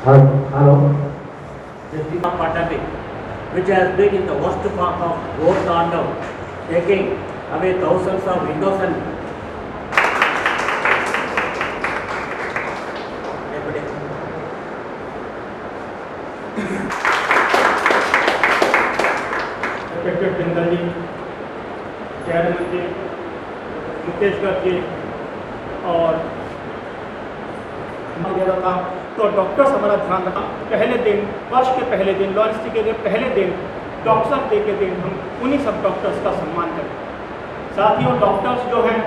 Hello. The Sima Pataki, which has been in the worst form of war tauntaun, taking away thousands of windows and respected Jindal ji, chairman ji, Mukesh Garg ji और वगैरह था, तो doctors हमारा ध्यान रखा। पहले दिन, वर्ष के पहले दिन, लॉन्च के पहले दिन, डॉक्टर्स डे के दिन हम उन्हीं सब डॉक्टर्स का सम्मान करें। साथियों, डॉक्टर्स जो हैं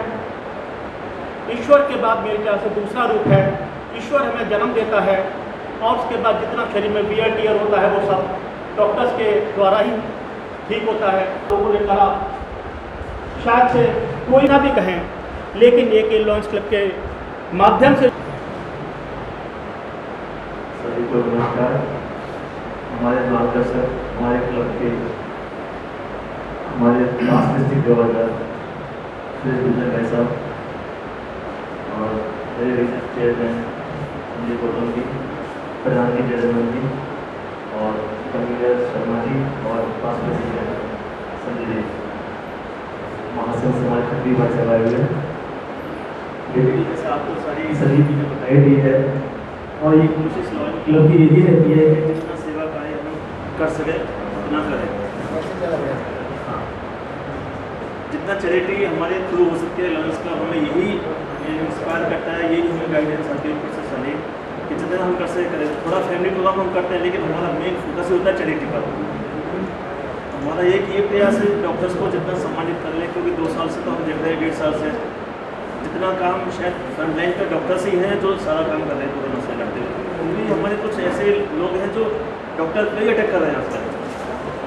ईश्वर के बाद मेरे ख्याल से दूसरा रूप है। ईश्वर हमें जन्म देता है और उसके बाद जितना शरीर में वियर टियर होता है वो सब डॉक्टर्स के द्वारा ही ठीक होता है। लोगों ने कहा शायद से कोई ना भी कहें, लेकिन ये कि लॉन्च क्लब के माध्यम से सभी को नमस्कार। हमारे मार्गदर्शक, हमारे क्लब के हमारे लास्ट डिस्ट्रिक्ट गवर्नर श्री गुजर भाई साहब और मेरे विशेष चेयरमैन संजय गौतम जी, प्रधान जी जयमन जी और कन्वीनर शर्मा जी और पास प्रेसिडेंट संजय जी, महासन समाज खट्टी भाई साहब आए हुए हैं। जैसे आपको सभी चीज़ें बताई दी है और ये कोशिश क्लब की यही रहती है कि जितना सेवा कार्य हम कर सके उतना करें। हाँ, जितना चैरिटी हमारे थ्रू हो सकती है लॉन्च क्लब हमें यही इंस्पायर करता है, यही हमें गाइडेंस आती है प्रोसेस वाली कि जितना हम कर सके करें। थोड़ा फैमिली प्रोग्राम हम करते हैं, लेकिन हमारा मेन फोकस होता है चैरिटी पर। हमारा ये प्रयास है डॉक्टर्स को जितना सम्मानित कर लें, क्योंकि 2 साल से तो हम देख रहे हैं, 1.5 साल से जितना काम शायद फ्रंटलाइन पे डॉक्टर्स ही हैं जो सारा काम कर रहे हैं कोरोना से लड़ते हुए। क्योंकि हमारे कुछ ऐसे लोग हैं जो डॉक्टर पे ही अटैक कर रहे हैं आजकल।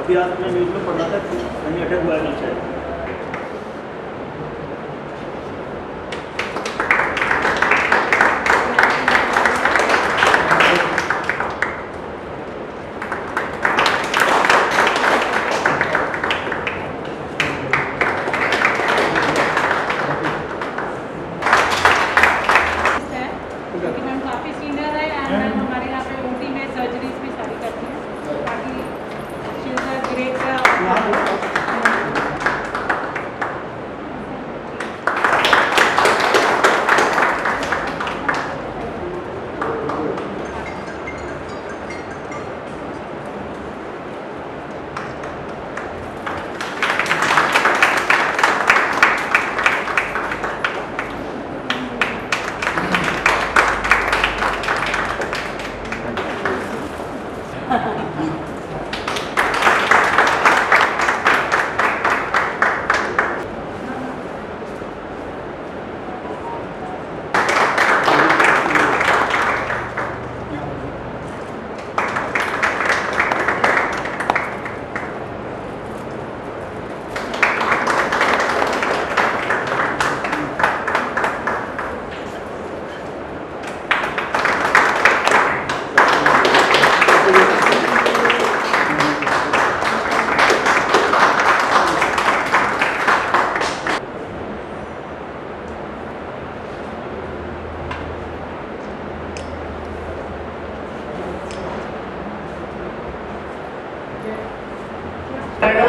अभी आज मैं न्यूज़ में पढ़ रहा था कि कहीं अटैक हुआ है कल शायद।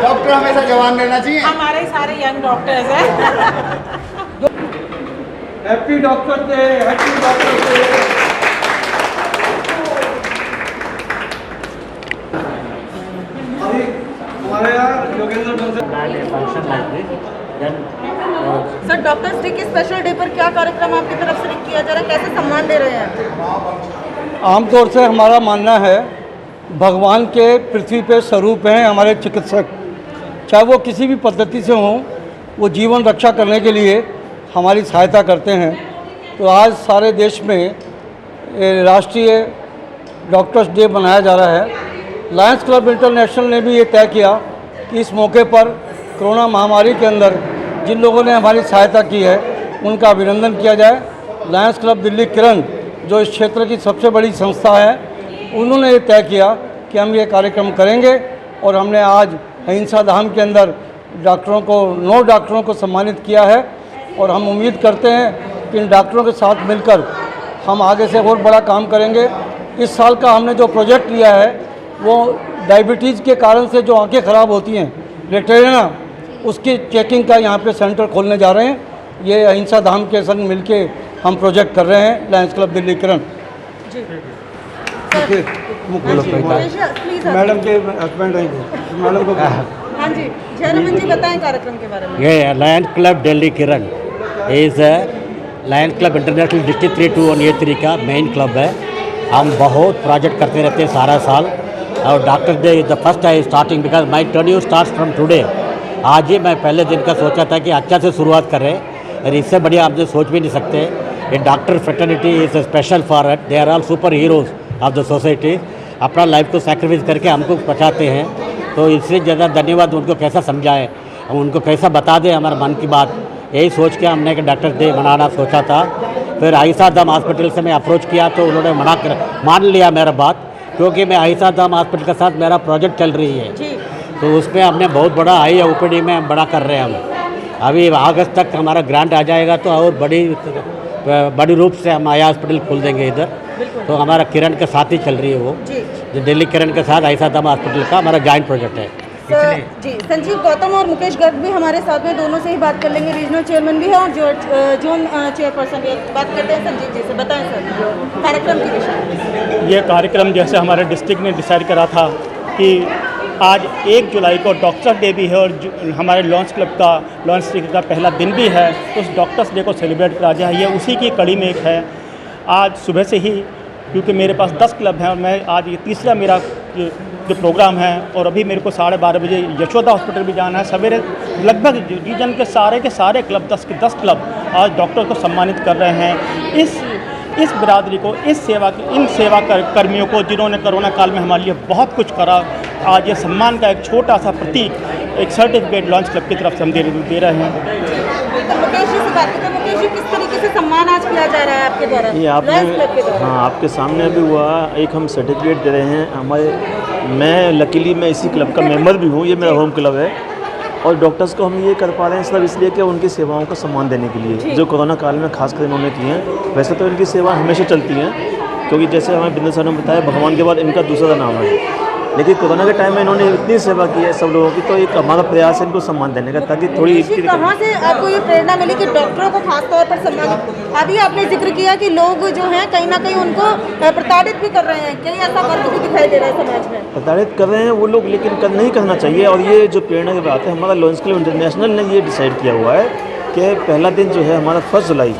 डॉक्टर हमेशा जवान रहना चाहिए। हमारे सारे यंग डॉक्टर्स हैं। Happy doctor day, happy doctor day. अभी हमारे यहाँ Yogendra function like this, then sir, doctors day के स्पेशल डे पर क्या कार्यक्रम आपकी तरफ से किया जा रहा है, कैसे सम्मान दे रहे हैं? आमतौर से हमारा मानना है भगवान के पृथ्वी पे स्वरूप हैं हमारे चिकित्सक, चाहे वो किसी भी पद्धति से हों, वो जीवन रक्षा करने के लिए हमारी सहायता करते हैं। तो आज सारे देश में राष्ट्रीय डॉक्टर्स डे मनाया जा रहा है। लायंस क्लब इंटरनेशनल ने भी ये तय किया कि इस मौके पर कोरोना महामारी के अंदर जिन लोगों ने हमारी सहायता की है उनका अभिनंदन किया जाए। लायंस क्लब दिल्ली किरण जो इस क्षेत्र की सबसे बड़ी संस्था है, उन्होंने ये तय किया कि हम ये कार्यक्रम करेंगे और हमने आज अहिंसा धाम के अंदर डॉक्टरों को 9 डॉक्टरों को सम्मानित किया है और हम उम्मीद करते हैं कि इन डॉक्टरों के साथ मिलकर हम आगे से और बड़ा काम करेंगे। इस साल का हमने जो प्रोजेक्ट लिया है वो डायबिटीज़ के कारण से जो आंखें ख़राब होती हैं, रेटिना, उसकी चेकिंग का यहाँ पे सेंटर खोलने जा रहे हैं। ये अहिंसा धाम के संग मिलके हम प्रोजेक्ट कर रहे हैं, Lions club Delhi Kiran. Please madam के हस्बैंड रहेंगे, मैडम को हाँ जी, जयरमन जी बताएं कार्यक्रम के बारे में। ये Lions club Delhi Kiran is Lions club international district 32183 का मेन क्लब है। हम बहुत प्रोजेक्ट करते रहते हैं सारा साल, और doctor day is the first I starting because my टर्न्यू स्टार्ट फ्रॉम टुडे। आज ही मैं पहले दिन का सोचा था कि अच्छा से शुरुआत करें, और इससे बढ़िया आप जो सोच भी नहीं सकते। ये doctor fraternity is special for it, they are all superheroes of the society. अपना लाइफ को सैक्रिफाइस करके हमको बचाते हैं, तो इससे ज़्यादा धन्यवाद उनको कैसा समझाएं, हम उनको कैसा बता दें हमारे मन की बात। यही सोच के हमने कि डॉक्टर डे मनाना सोचा था। फिर अहिंसा धाम हॉस्पिटल से मैं अप्रोच किया तो उन्होंने मान लिया मेरा बात, क्योंकि मैं अहिंसा धाम हॉस्पिटल के साथ मेरा प्रोजेक्ट चल रही है, तो उसमें हमने बहुत बड़ा OPD में बड़ा कर रहे हैं हम। अभी अगस्त तक हमारा ग्रांट आ जाएगा तो और बड़ी रूप से हम आया हॉस्पिटल खोल देंगे इधर। तो हमारा किरण के साथ ही चल रही है वो, जो दिल्ली किरण के साथ अहिंसा धाम हॉस्पिटल का हमारा जॉइंट प्रोजेक्ट है। जी, संजीव गौतम और मुकेश गर्ग भी हमारे साथ में, दोनों से ही बात कर लेंगे। रीजनल चेयरमैन भी है और जोन चेयरपर्सन भी है। बात करते हैं संजीव जी से। बताएं सर कार्यक्रम के विषय। ये कार्यक्रम जैसे हमारे डिस्ट्रिक्ट ने डिसाइड करा था कि आज 1 जुलाई को डॉक्टर डे भी है और हमारे लॉन्स क्लब का लॉन्स डे का पहला दिन भी है, तो उस डॉक्टर्स डे को सेलिब्रेट करा जाए। ये उसी की कड़ी में एक है। आज सुबह से ही, क्योंकि मेरे पास 10 क्लब हैं और मैं आज ये तीसरा मेरा जो प्रोग्राम है, और अभी मेरे को 12:30 बजे यशोदा हॉस्पिटल भी जाना है। सवेरे लगभग रीजन के सारे क्लब 10 के 10 क्लब आज डॉक्टर को सम्मानित कर रहे हैं। इस बिरादरी को, इन सेवा कर्मियों को जिन्होंने कोरोना काल में हमारे लिए बहुत कुछ करा, आज ये सम्मान का एक छोटा सा प्रतीक, एक सर्टिफिकेट लॉन्च क्लब की तरफ से हम दे रहे हैं। मुकेश जी से बात करते हैं। मुकेश जी, किस तरीके से सम्मान आज किया जा रहा है आपके द्वारा? ये आपने हाँ आपके सामने अभी हुआ, एक हम सर्टिफिकेट दे रहे हैं। मैं लकीली मैं इसी क्लब का मेंबर भी हूँ, ये मेरा होम क्लब है, और डॉक्टर्स को हम ये कर पा रहे हैं सब इसलिए कि उनकी सेवाओं को सम्मान देने के लिए, जो कोरोना काल में खासकर इन्होंने की हैं। वैसे तो इनकी सेवा हमेशा चलती हैं, क्योंकि जैसे हमें बिंदु सर ने बताया, भगवान के बाद इनका दूसरा नाम है, लेकिन कोरोना के टाइम में इन्होंने इतनी सेवा की है सब लोगों की, तो एक हमारा प्रयास है इनको सम्मान देने का, ताकि थोड़ी कहाँ से आपको ये प्रेरणा मिली कि डॉक्टरों को खासतौर पर सम्मानित? अभी आपने जिक्र किया कि लोग जो हैं कहीं ना कहीं उनको प्रताड़ित भी कर रहे हैं, कहीं ऐसा वर्ग भी दिखाई दे रहा है समाज में। प्रताड़ित कर रहे हैं वो लोग, लेकिन नहीं करना चाहिए। और ये जो प्रेरणा की बात है, हमारा लॉन्स क्लब इंटरनेशनल ने ये डिसाइड किया हुआ है कि पहला दिन जो है हमारा 1 जुलाई,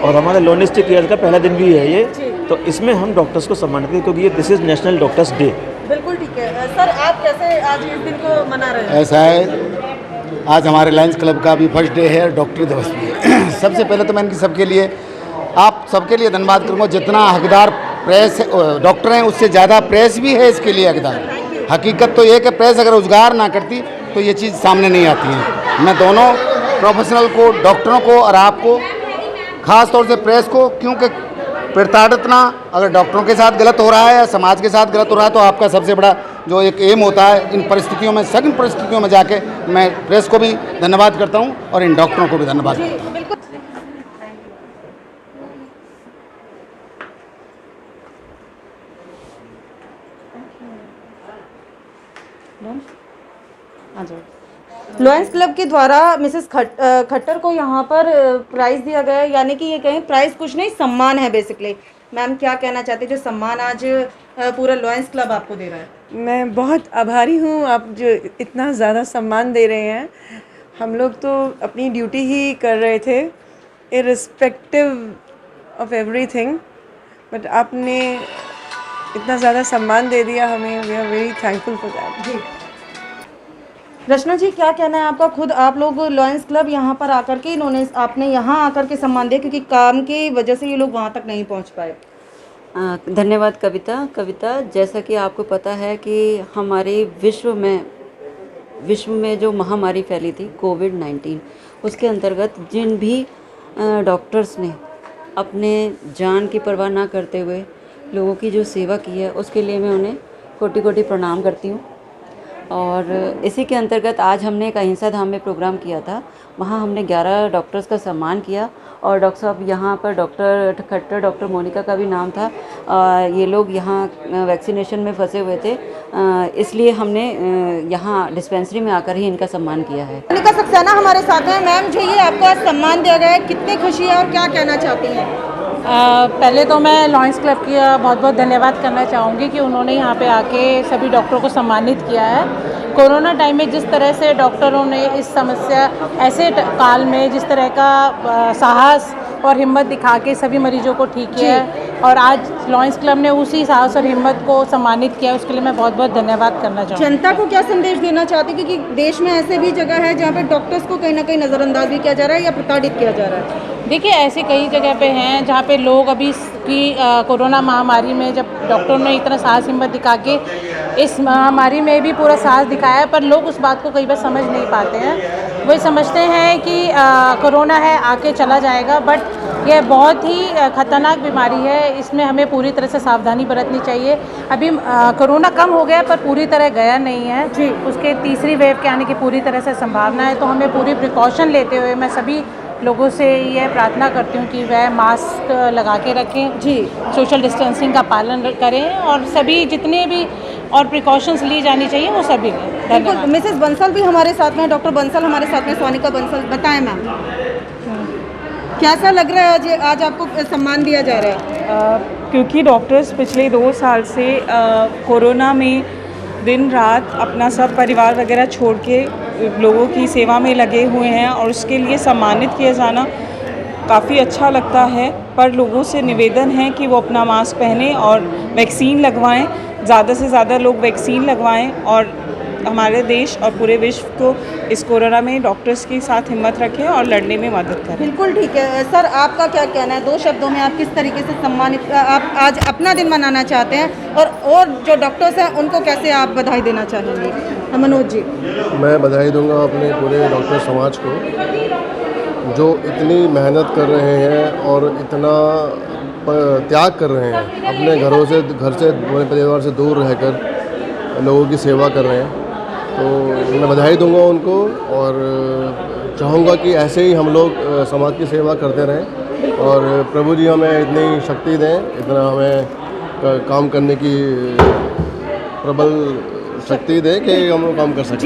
और हमारे लॉनिस्टिक ईयर का पहला दिन भी है ये, तो इसमें हम डॉक्टर्स को सम्मानित करें, क्योंकि ये this is national doctors day. बिल्कुल ठीक है सर, आप कैसे आज इस दिन को मना रहे हैं? ऐसा है, आज हमारे लायंस क्लब का भी फर्स्ट डे है, डॉक्टर दिवस भी है। सबसे पहले तो मैं इनकी सबके लिए, आप सबके लिए धन्यवाद करूँगा। जितना हकदार प्रेस डॉक्टर हैं, उससे ज़्यादा प्रेस भी है इसके लिए हकदार। हकीकत तो ये है कि प्रेस अगर रोजगार ना करती तो ये चीज़ सामने नहीं आती है। मैं दोनों प्रोफेशनल को, डॉक्टरों को और आपको, ख़ास तौर से प्रेस को, क्योंकि प्रताड़ित ना, अगर डॉक्टरों के साथ गलत हो रहा है या समाज के साथ गलत हो रहा है, तो आपका सबसे बड़ा जो एक एम होता है इन परिस्थितियों में, सघन परिस्थितियों में जाके, मैं प्रेस को भी धन्यवाद करता हूं और इन डॉक्टरों को भी धन्यवाद करता हूं। लॉयंस क्लब के द्वारा मिसेस खट्टर को यहाँ पर प्राइज़ दिया गया है, यानी कि ये कहें प्राइज़ कुछ नहीं, सम्मान है बेसिकली। मैम क्या कहना चाहते हैं, जो सम्मान आज पूरा लॉयंस क्लब आपको दे रहा है? मैं बहुत आभारी हूँ, आप जो इतना ज़्यादा सम्मान दे रहे हैं। हम लोग तो अपनी ड्यूटी ही कर रहे थे, इर्रिस्पेक्टिव ऑफ एवरीथिंग, बट आपने इतना ज़्यादा सम्मान दे दिया हमें। We are very thankful for that. जी रचना जी, क्या कहना है आपका? खुद आप लोग लॉयंस क्लब यहाँ पर आकर के, इन्होंने आपने यहाँ आकर के सम्मान दिया, क्योंकि काम की वजह से ये लोग वहाँ तक नहीं पहुँच पाए। धन्यवाद कविता। जैसा कि आपको पता है कि हमारे विश्व में जो महामारी फैली थी कोविड-19, उसके अंतर्गत जिन भी डॉक्टर्स ने अपने जान की परवाह ना करते हुए लोगों की जो सेवा की है उसके लिए मैं उन्हें कोटि कोटि प्रणाम करती हूँ। और इसी के अंतर्गत आज हमने एक अहिंसा धाम में प्रोग्राम किया था, वहाँ हमने 11 डॉक्टर्स का सम्मान किया। और डॉक्टर साहब यहाँ पर डॉक्टर खट्टर, डॉक्टर मोनिका का भी नाम था। ये लोग यहाँ वैक्सीनेशन में फंसे हुए थे, इसलिए हमने यहाँ डिस्पेंसरी में आकर ही इनका सम्मान किया है। मोनिका सक्सेना हमारे साथ हैं। मैम, जो ये आपको आज सम्मान दिया गया है, कितनी खुशी है और क्या कहना चाहती हैं? पहले तो मैं लॉयंस क्लब का बहुत बहुत धन्यवाद करना चाहूँगी कि उन्होंने यहाँ पे आके सभी डॉक्टरों को सम्मानित किया है। कोरोना टाइम में जिस तरह से डॉक्टरों ने इस समस्या ऐसे काल में जिस तरह का साहस और हिम्मत दिखा के सभी मरीजों को ठीक किया है, और आज लॉयंस क्लब ने उसी साहस और हिम्मत को सम्मानित किया, उसके लिए मैं बहुत बहुत धन्यवाद करना चाहूँगी। जनता को क्या संदेश देना चाहती, क्योंकि देश में ऐसे भी जगह है जहाँ पे डॉक्टर्स को कहीं ना कहीं नज़रअंदाज भी किया जा रहा है या प्रताड़ित किया जा रहा है? देखिए, ऐसे कई जगह पे हैं जहाँ पे लोग अभी की कोरोना महामारी में जब डॉक्टरों ने इतना साहस हिम्मत दिखा के इस महामारी में भी पूरा साहस दिखाया है, पर लोग उस बात को कई बार समझ नहीं पाते हैं। वही समझते हैं कि कोरोना है, आके चला जाएगा, बट यह बहुत ही ख़तरनाक बीमारी है। इसमें हमें पूरी तरह से सावधानी बरतनी चाहिए। अभी कोरोना कम हो गया पर पूरी तरह गया नहीं है जी, उसके तीसरी वेव के आने की पूरी तरह से संभावना है। तो हमें पूरी प्रिकॉशन लेते हुए मैं सभी लोगों से यह प्रार्थना करती हूँ कि वह मास्क लगा के रखें जी, सोशल डिस्टेंसिंग का पालन करें और सभी जितने भी और प्रिकॉशंस ली जानी चाहिए वो सभी लें। बिल्कुल। मिसेस बंसल भी हमारे साथ में, डॉक्टर बंसल हमारे साथ में, सोनिका बंसल। बताएं मैम, कैसा लग रहा है आज आपको सम्मान दिया जा रहा है? क्योंकि डॉक्टर्स पिछले 2 साल से कोरोना में दिन रात अपना सब परिवार वगैरह छोड़ के लोगों की सेवा में लगे हुए हैं, और उसके लिए सम्मानित किया जाना काफ़ी अच्छा लगता है। पर लोगों से निवेदन है कि वो अपना मास्क पहनें और वैक्सीन लगवाएं, ज़्यादा से ज़्यादा लोग वैक्सीन लगवाएं और हमारे देश और पूरे विश्व को इस कोरोना में डॉक्टर्स के साथ हिम्मत रखें और लड़ने में मदद करें। बिल्कुल ठीक है। सर, आपका क्या कहना है? 2 शब्दों में आप किस तरीके से सम्मानित आप आज अपना दिन मनाना चाहते हैं, और जो डॉक्टर्स हैं उनको कैसे आप बधाई देना चाहेंगे? मनोज जी। मैं बधाई दूंगा अपने पूरे डॉक्टर समाज को, जो इतनी मेहनत कर रहे हैं और इतना त्याग कर रहे हैं, अपने घर से अपने परिवार से दूर रहकर लोगों की सेवा कर रहे हैं। तो मैं बधाई दूंगा उनको और चाहूँगा कि ऐसे ही हम लोग समाज की सेवा करते रहें और प्रभु जी हमें इतनी शक्ति दें, इतना हमें काम करने की प्रबल शक्ति दें कि हम लोग काम कर सकें।